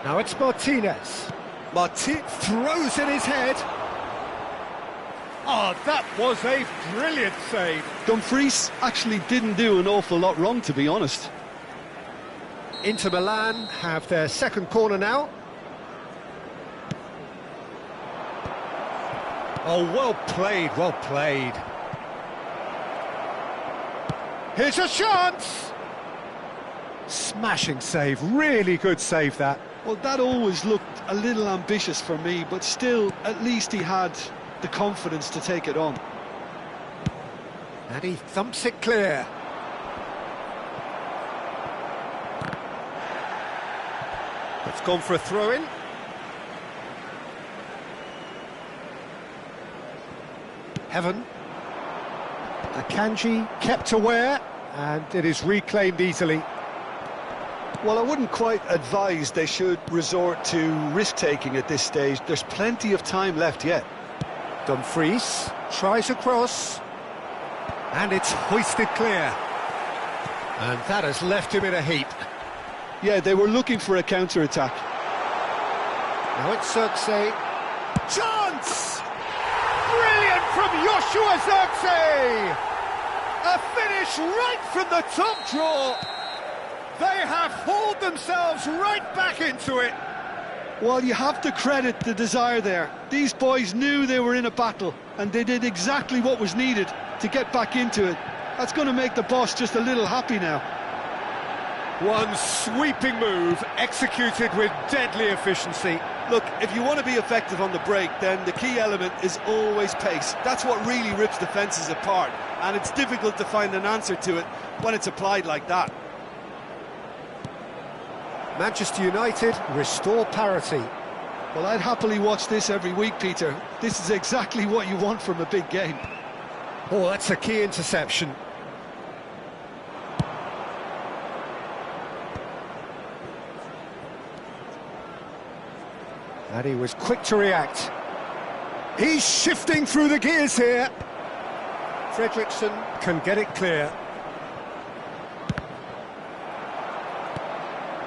Now it's Martinez. Martin throws in his head. Oh, that was a brilliant save. Dumfries actually didn't do an awful lot wrong, to be honest. Inter Milan have their second corner now. Oh, well played, well played. Here's a chance! Smashing save, really good save that. Well, that always looked a little ambitious for me, but still, at least he had the confidence to take it on. And he thumps it clear. It's gone for a throw-in. Heaven. Akanji kept aware, and it is reclaimed easily. Well, I wouldn't quite advise they should resort to risk-taking at this stage. There's plenty of time left yet. Dumfries tries across, and it's hoisted clear. And that has left him in a heap. Yeah, they were looking for a counter-attack. Now it's Xerxes. Chance! Brilliant from Joshua Xerxes! A finish right from the top draw. They have hauled themselves right back into it. Well, you have to credit the desire there. These boys knew they were in a battle, and they did exactly what was needed to get back into it. That's going to make the boss just a little happy now. One sweeping move, executed with deadly efficiency. Look, if you want to be effective on the break, then the key element is always pace. That's what really rips defences apart, and it's difficult to find an answer to it when it's applied like that. Manchester United restore parity. Well, I'd happily watch this every week, Peter. This is exactly what you want from a big game. Oh, that's a key interception. And he was quick to react. He's shifting through the gears here. Fredriksson can get it clear.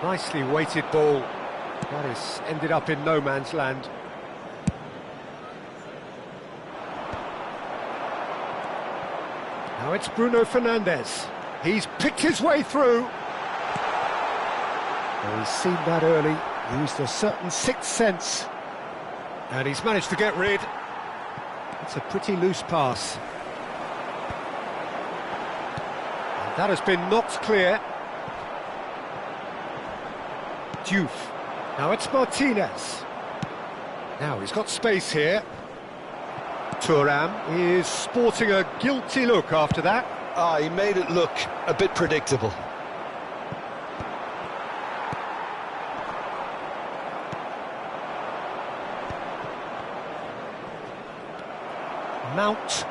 Nicely weighted ball. That has ended up in no man's land. Now it's Bruno Fernandes. He's picked his way through. Well, he's seen that early. Used a certain sixth sense. And he's managed to get rid. It's a pretty loose pass. And that has been knocked clear. Diouf. Now it's Martinez. Now he's got space here. Thuram is sporting a guilty look after that. He made it look a bit predictable. Mount.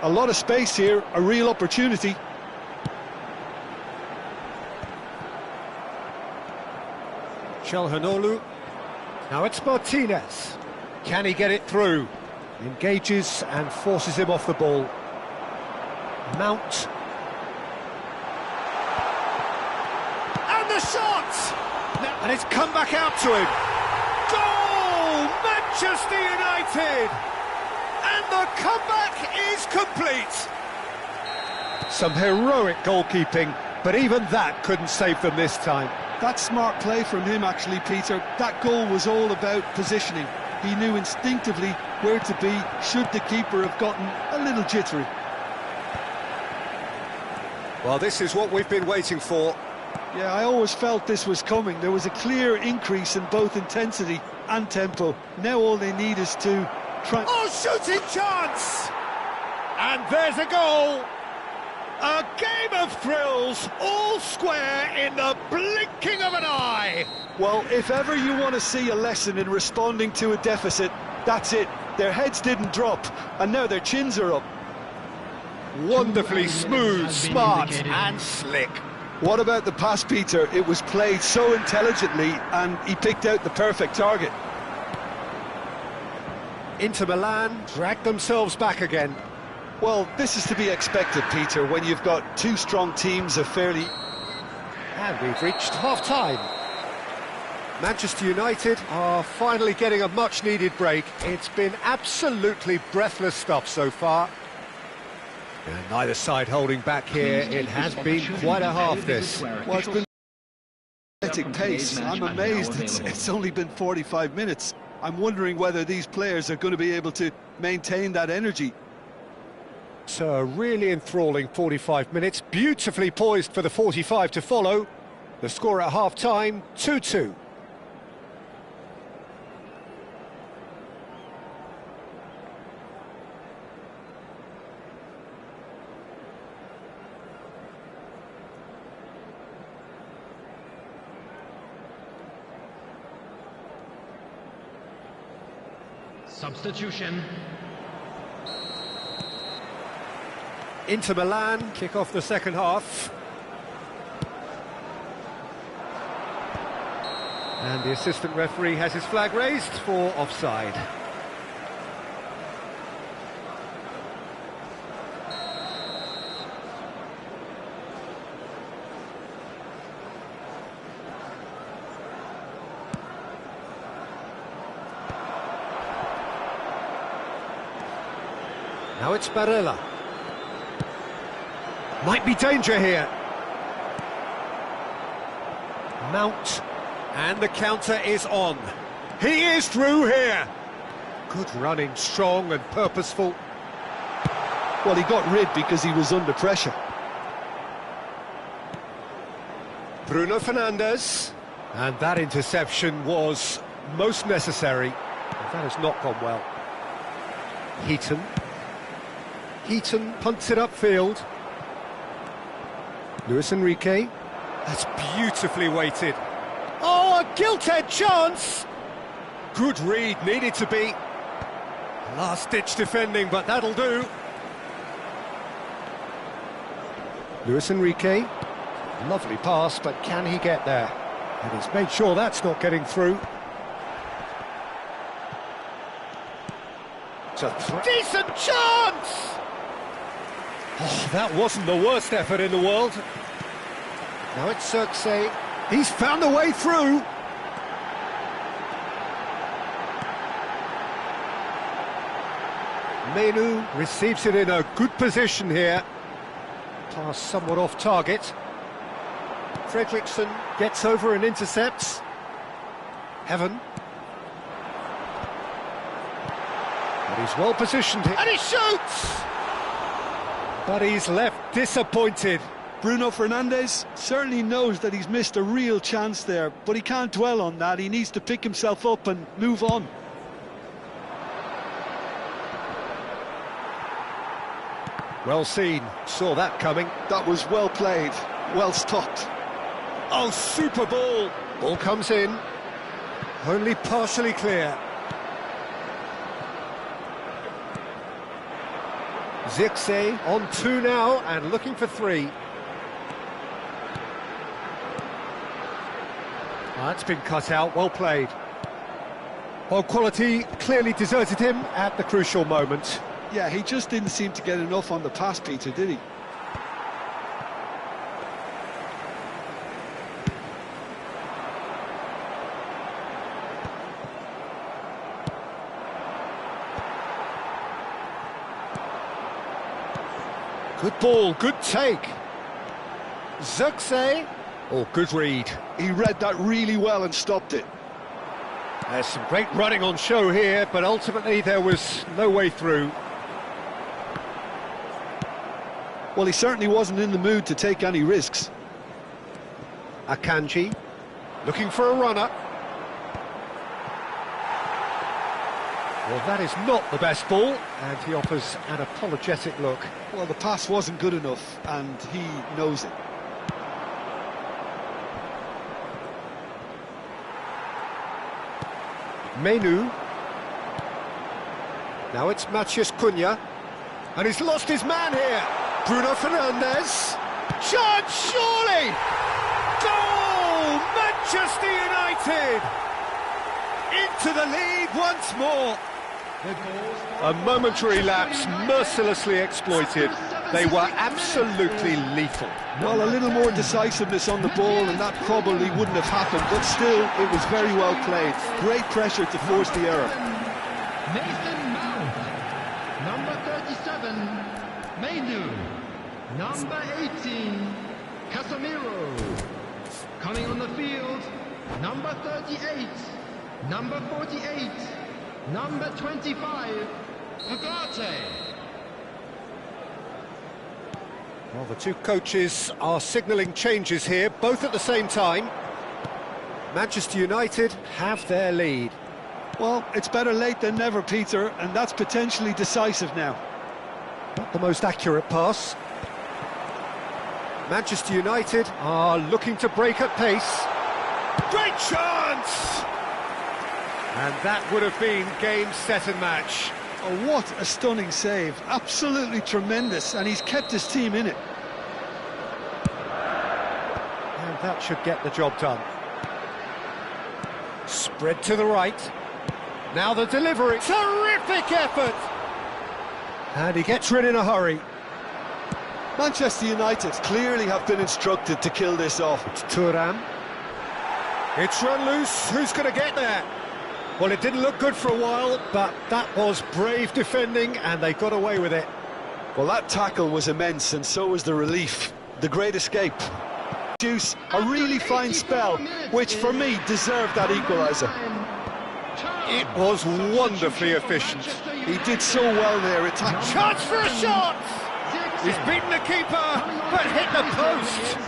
A lot of space here, a real opportunity. Chalhanoglu. Now it's Martinez. Can he get it through? Engages and forces him off the ball. Mount. And the shot! And it's come back out to him. Goal! Manchester United! And the comeback is complete. Some heroic goalkeeping, but even that couldn't save them this time. That's smart play from him, actually, Peter. That goal was all about positioning. He knew instinctively where to be should the keeper have gotten a little jittery. Well, this is what we've been waiting for. Yeah, I always felt this was coming. There was a clear increase in both intensity and tempo. Now all they need is to try... Oh, shooting chance! And there's a goal! A game of thrills, all square in the blinking of an eye! Well, if ever you want to see a lesson in responding to a deficit, that's it. Their heads didn't drop, and now their chins are up. Wonderfully smooth, smart and slick. What about the pass, Peter? It was played so intelligently, and he picked out the perfect target. Inter Milan dragged themselves back again. Well, this is to be expected, Peter, when you've got two strong teams of fairly... And we've reached half-time. Manchester United are finally getting a much-needed break. It's been absolutely breathless stuff so far. And neither side holding back here. It has been quite a half, this. Well, it's been athletic pace. I'm amazed it's only been 45 minutes. I'm wondering whether these players are going to be able to maintain that energy. So a really enthralling 45 minutes, beautifully poised for the 45 to follow. The score at half-time, 2-2. Substitution. Inter Milan kick off the second half. And the assistant referee has his flag raised for offside. Now it's Barella. Might be danger here. Mount. And the counter is on. He is through here. Good running, strong and purposeful. Well, he got rid because he was under pressure. Bruno Fernandes. And that interception was most necessary. That has not gone well. Heaton. Heaton punts it upfield. Luis Enrique. That's beautifully weighted. Oh, a gilt-edged chance! Good read, needed to be. Last-ditch defending, but that'll do. Luis Enrique. Lovely pass, but can he get there? And he's made sure that's not getting through. It's a decent chance! Oh, that wasn't the worst effort in the world. Now it's Xerxes. He's found a way through. Menu receives it in a good position here. Pass somewhat off target. Fredriksson gets over and intercepts. Heaven. But he's well positioned here. And he shoots! But he's left disappointed. Bruno Fernandes certainly knows that he's missed a real chance there, but he can't dwell on that. He needs to pick himself up and move on. Well seen, saw that coming. That was well played, well stopped. Oh, super ball. Ball comes in, only partially clear. Zirkzee on 2 now and looking for 3. That's been cut out, well played. Well, quality clearly deserted him at the crucial moment. Yeah, he just didn't seem to get enough on the pass, Peter, did he? Good ball, good take. Zirkzee. Oh, good read. He read that really well and stopped it. There's some great running on show here, but ultimately there was no way through. Well, he certainly wasn't in the mood to take any risks. Akanji, looking for a runner. Well, that is not the best ball, and he offers an apologetic look. Well, the pass wasn't good enough, and he knows it. Menu. Now it's Matheus Cunha, and he's lost his man here. Bruno Fernandes. Chance, surely! Goal! Manchester United! Into the lead once more. A momentary lapse mercilessly exploited. They were absolutely lethal. Well, a little more decisiveness on the ball and that probably wouldn't have happened, but still, it was very well played. Great pressure to force the error. Nathan Mount, number 37, Menu, number 18, Casemiro. Coming on the field, number 38, number 48, number 25, Ugarte. Well, the two coaches are signalling changes here, both at the same time. Manchester United have their lead. Well, it's better late than never, Peter, and that's potentially decisive now. Not the most accurate pass. Manchester United are looking to break at pace. Great chance! And that would have been game, set and match. Oh, what a stunning save. Absolutely tremendous, and he's kept his team in it. And that should get the job done. Spread to the right. Now the delivery. Terrific effort! And he gets rid in a hurry. Manchester United clearly have been instructed to kill this off. Thuram. It's run loose. Who's going to get there? Well, it didn't look good for a while, but that was brave defending, and they got away with it. Well, that tackle was immense, and so was the relief. The great escape. Juice, a really fine spell, which for me deserved that equaliser. It was wonderfully efficient. He did so well there. Chance for a shot! He's beaten the keeper, but hit the post.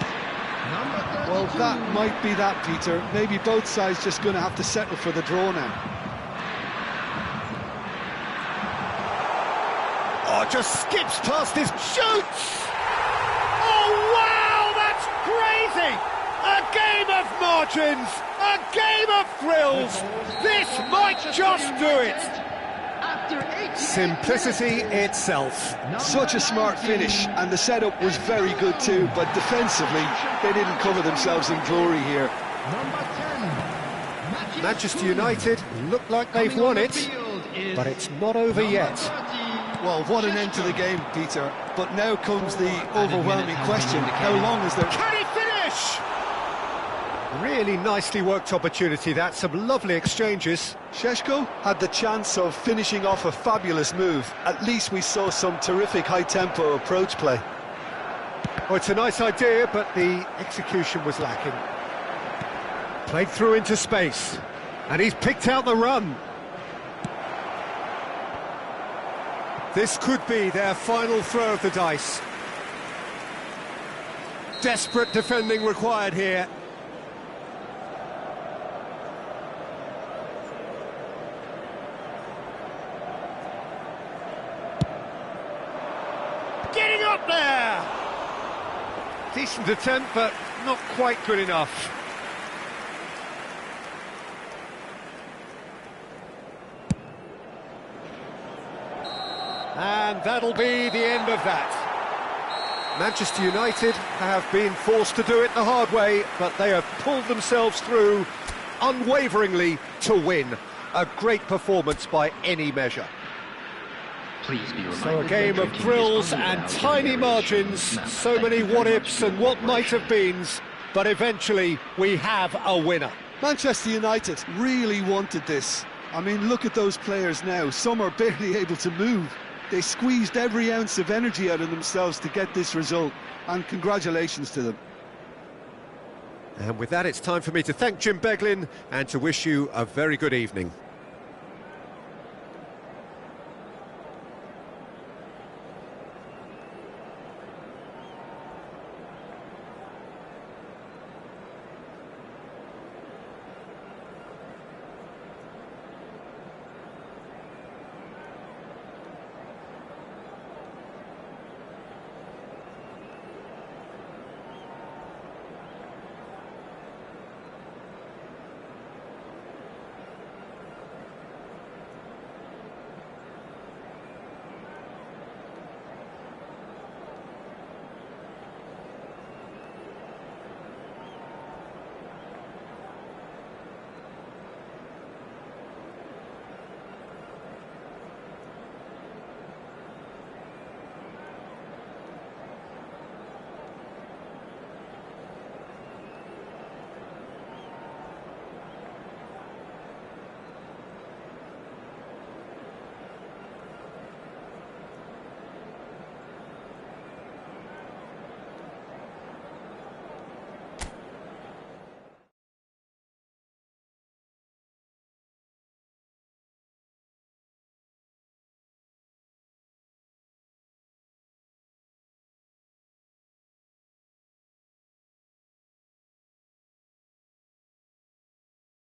Well, that might be that, Peter. Maybe both sides just going to have to settle for the draw now. Oh, just skips past his shoots! Oh, wow, that's crazy! A game of margins, a game of thrills. This might just do it. Simplicity itself. Such a smart finish, and the setup was very good too, but defensively, they didn't cover themselves in glory here. Manchester United look like they've won it, but it's not over yet. Well, what an end to the game, Peter. But now comes the overwhelming question. How long is there... Can he finish? Really nicely worked opportunity, that. Some lovely exchanges. Šeško had the chance of finishing off a fabulous move. At least we saw some terrific high-tempo approach play. Well, it's a nice idea, but the execution was lacking. Played through into space, and he's picked out the run. This could be their final throw of the dice. Desperate defending required here. Getting up there! Decent attempt, but not quite good enough. And that'll be the end of that. Manchester United have been forced to do it the hard way, but they have pulled themselves through unwaveringly to win. A great performance by any measure. Please be reminded. So a game of thrills and tiny margins, so many what-ifs and what might-have-beens, but eventually we have a winner. Manchester United really wanted this. I mean, look at those players now. Some are barely able to move. They squeezed every ounce of energy out of themselves to get this result, and congratulations to them. And with that, it's time for me to thank Jim Beglin and to wish you a very good evening.